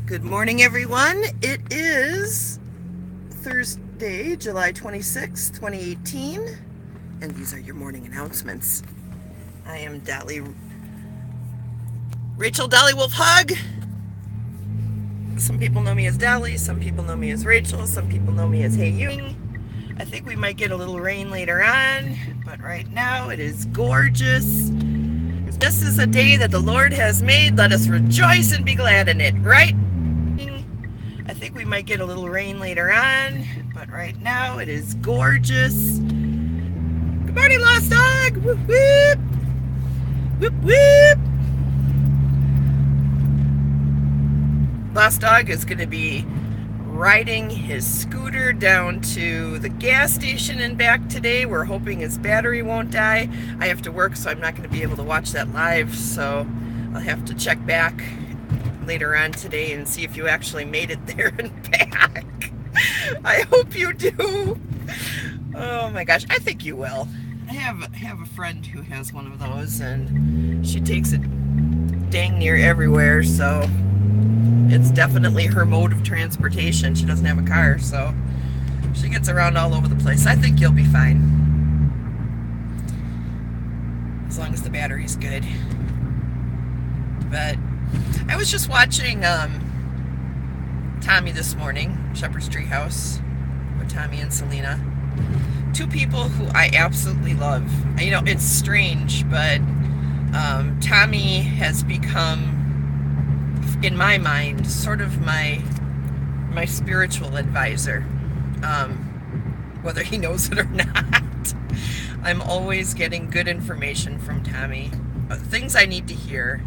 Good morning, everyone. It is Thursday, July 26th, 2018, and these are your morning announcements. I am Rachel Dolly Wolf Hug. Some people know me as Dolly, some people know me as Rachel, some people know me as Hey You. I think we might get a little rain later on, but right now it is gorgeous. This is a day that the Lord has made. Let us rejoice and be glad in it, right? I think we might get a little rain later on, but right now it is gorgeous. Good morning, Lost Dog! Whoop, whoop! Whoop, whoop! Lost Dog is going to be riding his scooter down to the gas station and back today. We're hoping his battery won't die. I have to work, so I'm not going to be able to watch that live, so I'll have to check back later on today and see if you actually made it there and back. I hope you do. Oh my gosh, I think you will. I have a friend who has one of those, and she takes it dang near everywhere, so it's definitely her mode of transportation. She doesn't have a car, so she gets around all over the place. I think you'll be fine, as long as the battery's good. But I was just watching Tommy this morning, Shepherd's Treehouse, with Tommy and Selena. Two people who I absolutely love. You know, it's strange, but Tommy has become, in my mind, sort of my spiritual advisor, whether he knows it or not. I'm always getting good information from Tommy, things I need to hear.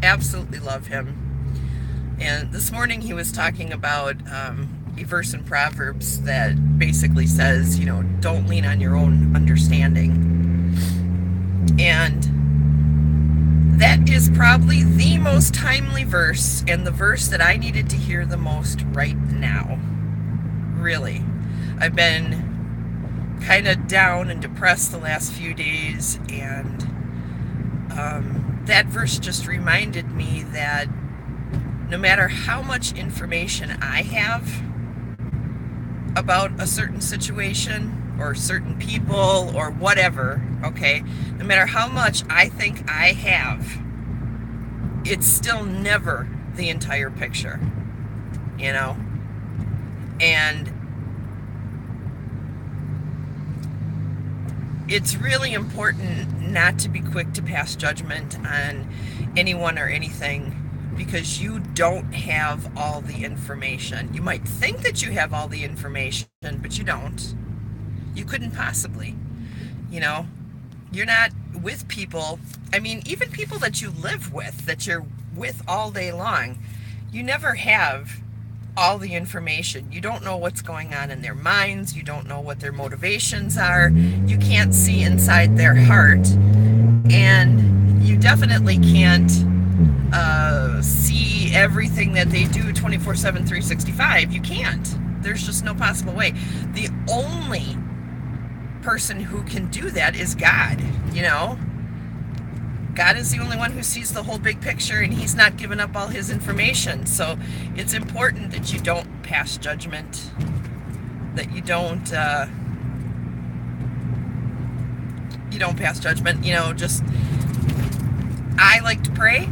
Absolutely love him. And this morning he was talking about a verse in Proverbs that basically says, you know, don't lean on your own understanding. And that is probably the most timely verse, and the verse that I needed to hear the most right now. Really. I've been kind of down and depressed the last few days, and that verse just reminded me that no matter how much information I have about a certain situation or certain people or whatever, okay, no matter how much I think I have, it's still never the entire picture, you know? And it's really important not to be quick to pass judgment on anyone or anything, because you don't have all the information. You might think that you have all the information, but you don't. You couldn't possibly, you know? You're not with people, I mean, even people that you live with, that you're with all day long, you never have all the information. You don't know what's going on in their minds. You don't know what their motivations are. You can't see inside their heart. And you definitely can't see everything that they do 24/7, 365. You can't. There's just no possible way. The only person who can do that is God, you know? God is the only one who sees the whole big picture, and he's not giving up all his information. So it's important that you don't pass judgment, that you don't pass judgment, you know. Just, I like to pray.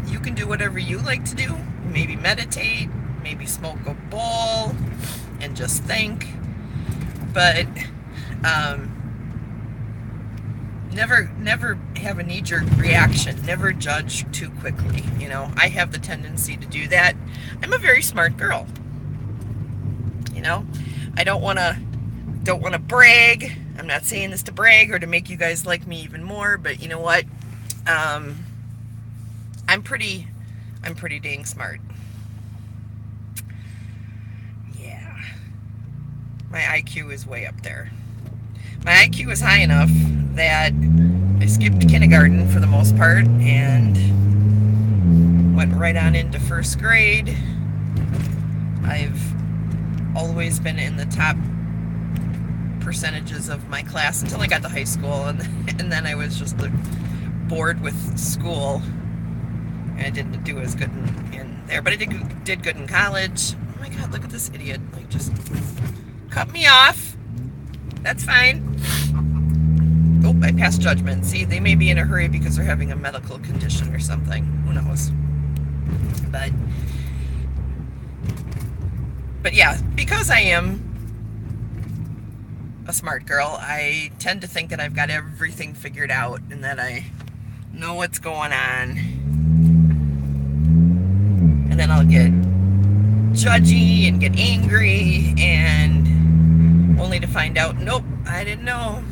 You can do whatever you like to do. Maybe meditate, maybe smoke a bowl and just think. But never have a knee-jerk reaction. Never judge too quickly. You know, I have the tendency to do that. I'm a very smart girl. You know, I don't want to brag. I'm not saying this to brag or to make you guys like me even more, but you know what? I'm pretty dang smart. Yeah. My IQ is way up there. My IQ is high enough that I skipped kindergarten for the most part and went right on into first grade. I've always been in the top percentages of my class until I got to high school, and then I was just bored with school, and I didn't do as good in there. But I did good in college. Oh my God, look at this idiot. Like, just cut me off. That's fine. Oh, I passed judgment. See, they may be in a hurry because they're having a medical condition or something. Who knows? But yeah, because I am a smart girl, I tend to think that I've got everything figured out and that I know what's going on. And then I'll get judgy and get angry, and only to find out, nope, I didn't know.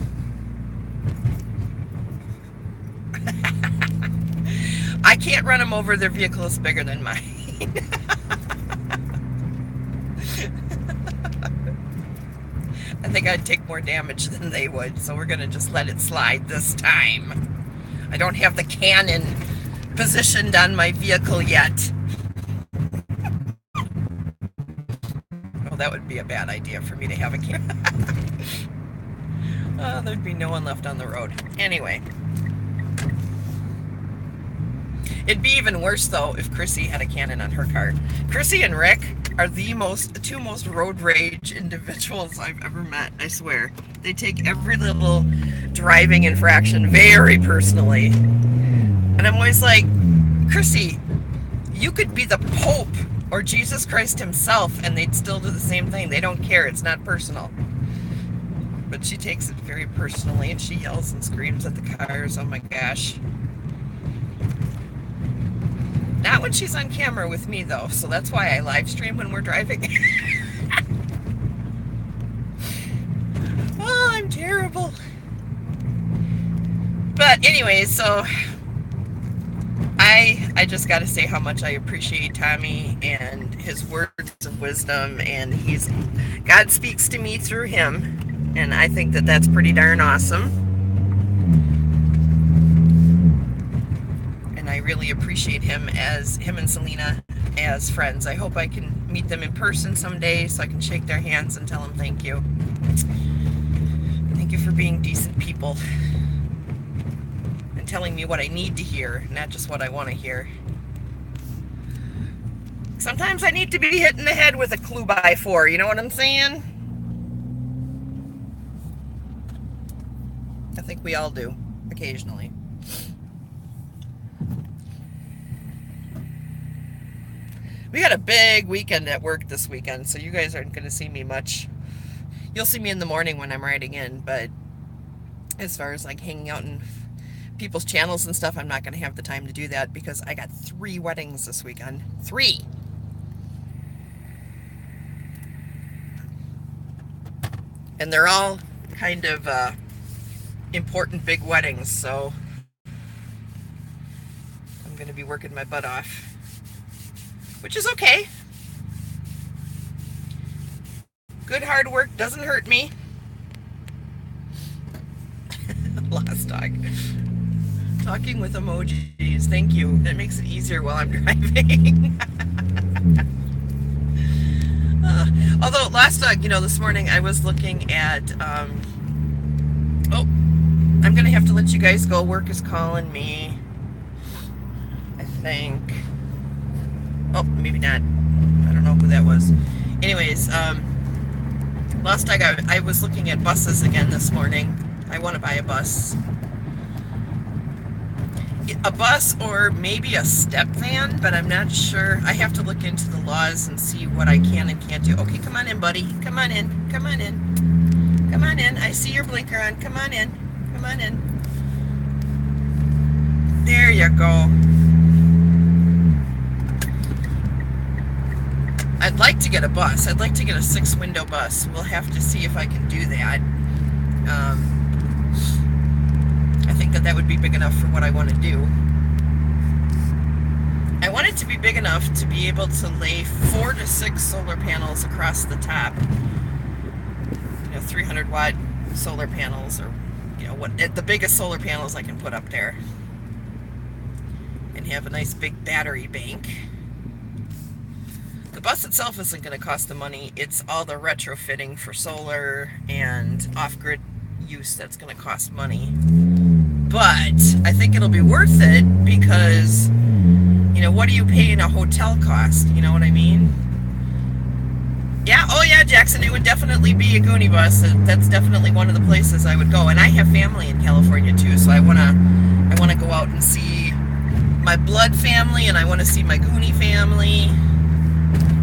I can't run them over. Their vehicle is bigger than mine. I think I'd take more damage than they would, so we're going to just let it slide this time. I don't have the cannon positioned on my vehicle yet. Oh, that would be a bad idea for me to have a cannon. Oh, there'd be no one left on the road. Anyway. It'd be even worse, though, if Chrissy had a cannon on her car. Chrissy and Rick are the two most road rage individuals I've ever met, I swear. They take every little driving infraction very personally. And I'm always like, Chrissy, you could be the Pope or Jesus Christ himself and they'd still do the same thing. They don't care. It's not personal. But she takes it very personally, and she yells and screams at the cars. Oh my gosh. Not when she's on camera with me, though, so that's why I live stream when we're driving. Oh, I'm terrible. But anyway, so I just got to say how much I appreciate Tommy and his words of wisdom, and God speaks to me through him, and I think that that's pretty darn awesome. I really appreciate him and Selena as friends. I hope I can meet them in person someday so I can shake their hands and tell them thank you. Thank you for being decent people and telling me what I need to hear, not just what I want to hear. Sometimes I need to be hit in the head with a clue by 4, you know what I'm saying? I think we all do, occasionally. We got a big weekend at work this weekend, so you guys aren't going to see me much. You'll see me in the morning when I'm riding in, but as far as like hanging out in people's channels and stuff, I'm not going to have the time to do that because I got 3 weddings this weekend. 3! And they're all kind of important big weddings, so I'm going to be working my butt off. Which is okay. Good hard work doesn't hurt me. Lost dog. Talking with emojis. Thank you. That makes it easier while I'm driving. Although, Lost dog, this morning I was looking at... I'm going to have to let you guys go. Work is calling me. I think... Oh, maybe not. I don't know who that was. Anyways, Lost dog, I was looking at buses again this morning. I want to buy a bus. A bus or maybe a step van, but I'm not sure. I have to look into the laws and see what I can and can't do. Okay, come on in, buddy. Come on in. Come on in. Come on in. I see your blinker on. Come on in. Come on in. There you go. I'd like to get a bus. I'd like to get a 6-window bus. We'll have to see if I can do that. I think that would be big enough for what I want to do. I want it to be big enough to be able to lay 4 to 6 solar panels across the top. 300-watt solar panels, or the biggest solar panels I can put up there. And have a nice big battery bank. The bus itself isn't going to cost the money. It's all the retrofitting for solar and off-grid use that's going to cost money. But I think it'll be worth it because what do you pay in a hotel cost? You know what I mean? Yeah, oh yeah, Jackson, it would definitely be a Goonie bus. That's definitely one of the places I would go. And I have family in California too, so I wanna go out and see my blood family, and I want to see my Goonie family.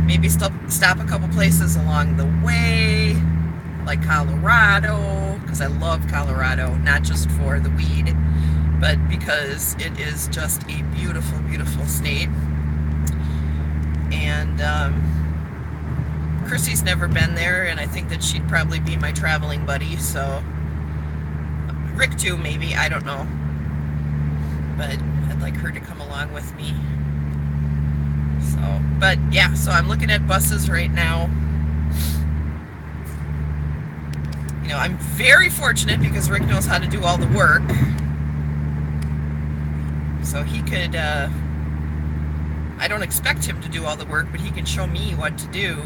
Maybe stop a couple places along the way, like Colorado, because I love Colorado, not just for the weed, but because it is just a beautiful, beautiful state. And Chrissy's never been there, and I think that she'd probably be my traveling buddy, so Rick too, maybe, I don't know. But I'd like her to come along with me. So, but yeah, so I'm looking at buses right now. I'm very fortunate because Rick knows how to do all the work. So he could, I don't expect him to do all the work, but he can show me what to do.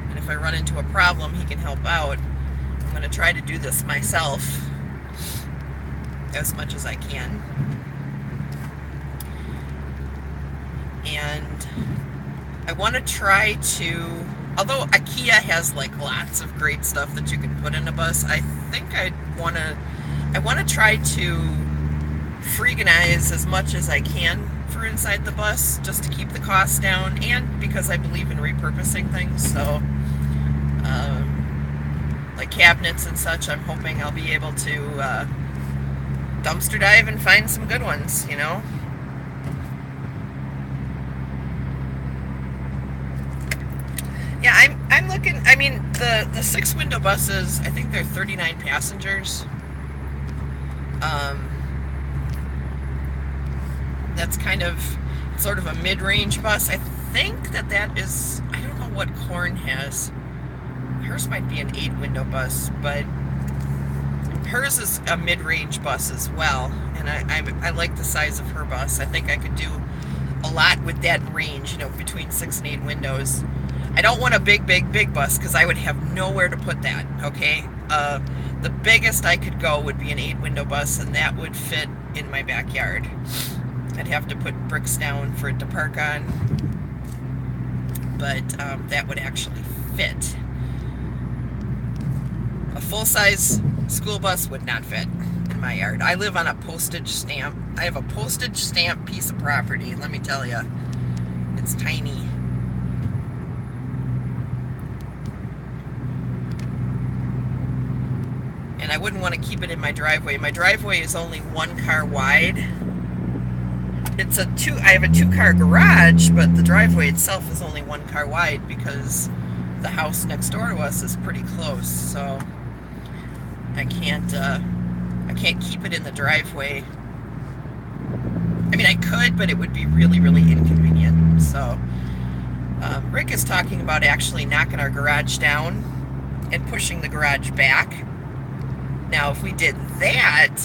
And if I run into a problem, he can help out. I'm going to try to do this myself as much as I can. And I want to try to, although IKEA has like lots of great stuff that you can put in a bus, I think I want to try to freeganize as much as I can for inside the bus, just to keep the costs down, and because I believe in repurposing things. So like cabinets and such, I'm hoping I'll be able to dumpster dive and find some good ones, Yeah, I'm looking, I mean, the 6-window buses, I think they're 39 passengers. That's kind of sort of a mid-range bus. I think that is, I don't know what Korn has. Hers might be an 8-window bus, but hers is a mid-range bus as well. And I like the size of her bus. I think I could do a lot with that range, between 6 and 8 windows. I don't want a big bus because I would have nowhere to put that, okay? The biggest I could go would be an 8-window bus, and that would fit in my backyard. I'd have to put bricks down for it to park on, but that would actually fit. A full-size school bus would not fit in my yard. I live on a postage stamp. I have a postage stamp piece of property, let me tell you. It's tiny. And I wouldn't want to keep it in my driveway. My driveway is only 1 car wide. I have a 2-car garage, but the driveway itself is only 1 car wide because the house next door to us is pretty close. So I can't keep it in the driveway. I mean, I could, but it would be really, really inconvenient. So Rick is talking about actually knocking our garage down and pushing the garage back. Now, if we did that,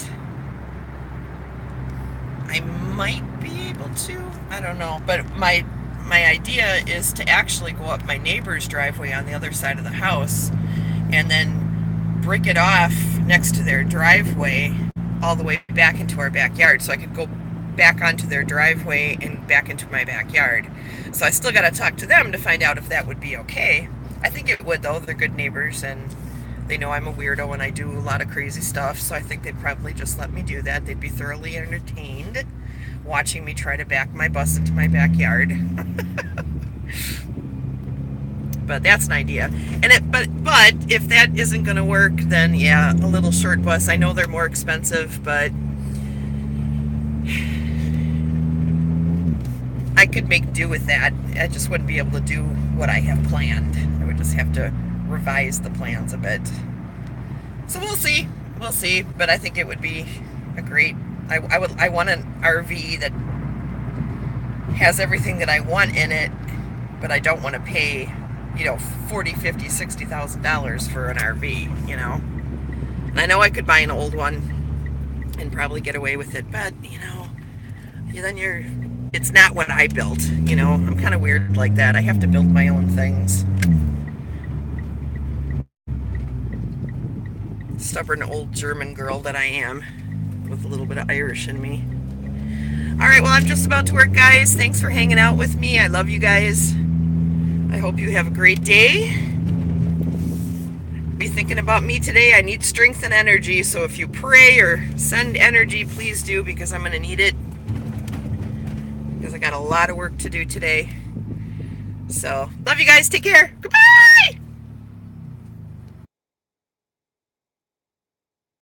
I might be able to. I don't know. But my idea is to actually go up my neighbor's driveway on the other side of the house and then brick it off next to their driveway all the way back into our backyard. So I could go back onto their driveway and back into my backyard. So I still got to talk to them to find out if that would be okay. I think it would, though. They're good neighbors, and they know I'm a weirdo and I do a lot of crazy stuff, so I think they'd probably just let me do that. They'd be thoroughly entertained watching me try to back my bus into my backyard. But that's an idea. But if that isn't going to work, then yeah, a little short bus. I know they're more expensive, but I could make do with that. I just wouldn't be able to do what I have planned. I would just have to revise the plans a bit. So we'll see, but I think it would be a great, I want an RV that has everything that I want in it, but I don't want to pay, $40,000, $50,000, $60,000 for an RV, and I know I could buy an old one and probably get away with it, but then it's not what I built, I'm kind of weird like that. I have to build my own things. Stubborn old German girl that I am, with a little bit of Irish in me. All right, well, I'm just about to work, guys. Thanks for hanging out with me. I love you guys. I hope you have a great day. Be thinking about me today. I need strength and energy, so if you pray or send energy, please do, because I'm going to need it. Because I got a lot of work to do today. So, love you guys. Take care. Goodbye.